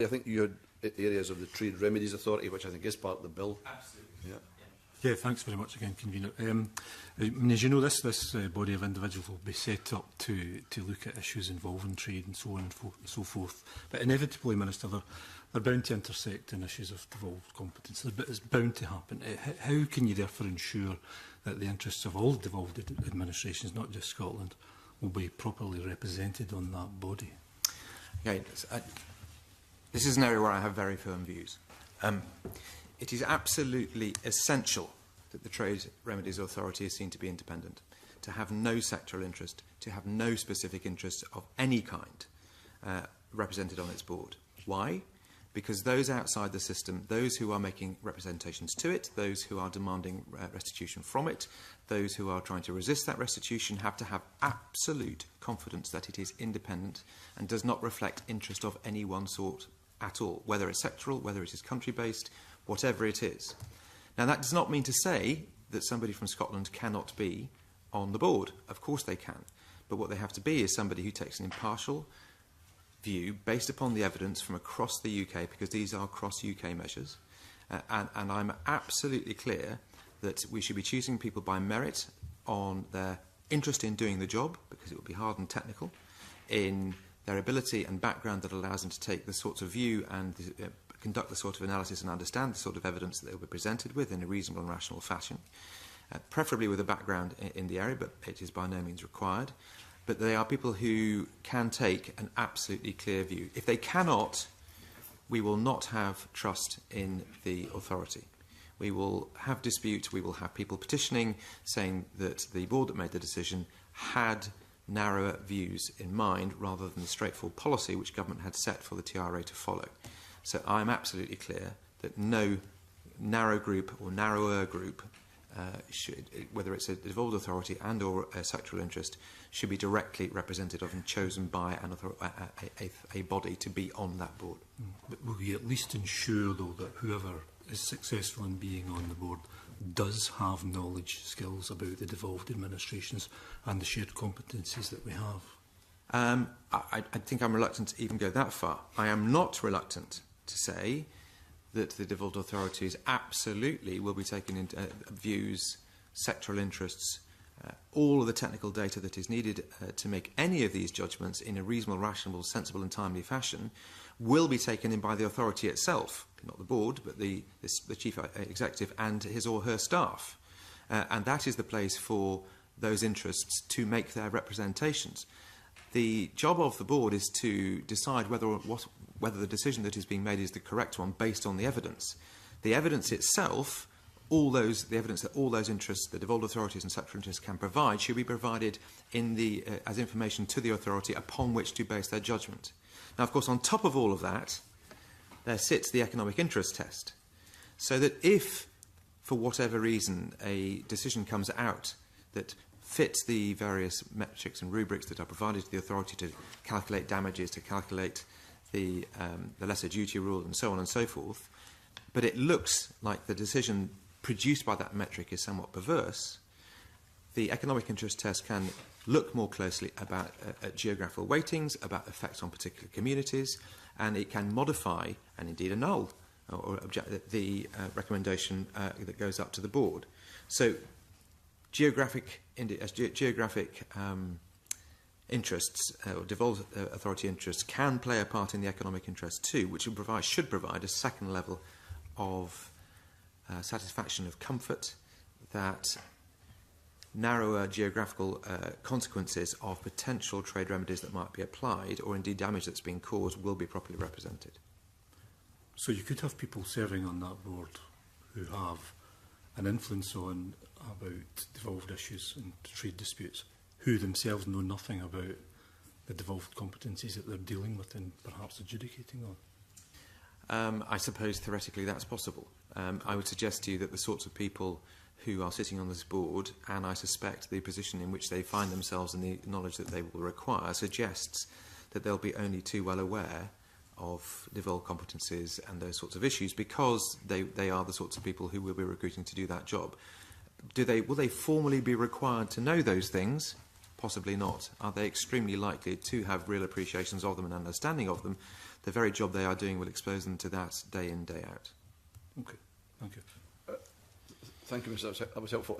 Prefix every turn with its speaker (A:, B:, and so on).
A: I think you had areas of the Trade Remedies Authority, which I think is part of the bill.
B: Absolutely.
A: Yeah.
C: Yeah, thanks very much again, Convener. As you know, this body of individuals will be set up to look at issues involving trade and so on and so forth. But inevitably, Minister, they're bound to intersect in issues of devolved competence. It's bound to happen. How can you therefore ensure that the interests of all devolved administrations, not just Scotland, will be properly represented on that body?
B: Okay, this is an area where I have very firm views. It is absolutely essential that the Trade Remedies Authority is seen to be independent, to have no sectoral interest, to have no specific interest of any kind represented on its board. Why? Because those outside the system, those who are making representations to it, those who are demanding restitution from it, those who are trying to resist that restitution have to have absolute confidence that it is independent and does not reflect interest of any one sort at all, whether it's sectoral, whether it is country-based, whatever it is. Now, that does not mean to say that somebody from Scotland cannot be on the board. Of course they can. But what they have to be is somebody who takes an impartial view based upon the evidence from across the UK, because these are cross-UK measures. And I'm absolutely clear that we should be choosing people by merit on their interest in doing the job, because it will be hard and technical, in their ability and background that allows them to take the sorts of view and conduct the sort of analysis and understand the sort of evidence that they will be presented with in a reasonable and rational fashion, preferably with a background in the area, but it is by no means required. But they are people who can take an absolutely clear view. If they cannot, we will not have trust in the authority. We will have dispute, we will have people petitioning, saying that the board that made the decision had narrower views in mind rather than the straightforward policy which government had set for the TRA to follow. So I'm absolutely clear that no narrow group or narrower group, whether it's a devolved authority and or a sectoral interest, should be directly represented of and chosen by a body to be on that board.
C: But will you at least ensure, though, that whoever is successful in being on the board does have knowledge, skills about the devolved administrations and the shared competencies that we have?
B: I think I'm reluctant to even go that far. I am not reluctant to say that the devolved authorities absolutely will be taking into views, sectoral interests, all of the technical data that is needed to make any of these judgments in a reasonable, rational, sensible and timely fashion will be taken in by the authority itself, not the board, but the chief executive and his or her staff. And that is the place for those interests to make their representations. The job of the board is to decide whether the decision that is being made is the correct one based on the evidence. The evidence itself, the evidence that all those interests, the devolved authorities and sectoral interests can provide, should be provided as information to the authority upon which to base their judgment. Now, of course, on top of all of that, there sits the economic interest test. So that if, for whatever reason, a decision comes out that fits the various metrics and rubrics that are provided to the authority to calculate damages, to calculate the lesser duty rule and so on and so forth, but it looks like the decision produced by that metric is somewhat perverse, the economic interest test can look more closely about geographical weightings, about effects on particular communities, and it can modify and indeed annul or object the recommendation that goes up to the board. So geographic interests or devolved authority interests can play a part in the economic interest too, which should provide a second level of satisfaction of comfort that narrower geographical consequences of potential trade remedies that might be applied or indeed damage that's been caused will be properly represented.
C: So you could have people serving on that board who have an influence on about devolved issues and trade disputes, who themselves know nothing about the devolved competencies that they're dealing with and perhaps adjudicating on?
B: I suppose theoretically that's possible. I would suggest to you that the sorts of people who are sitting on this board, and I suspect the position in which they find themselves and the knowledge that they will require, suggests that they'll be only too well aware of devolved competencies and those sorts of issues because they are the sorts of people who will be recruiting to do that job. Will they formally be required to know those things? Possibly not. Are they extremely likely to have real appreciations of them and understanding of them? The very job they are doing will expose them to that day in, day out.
C: Okay, thank you.
A: Thank you, Mr. That was helpful.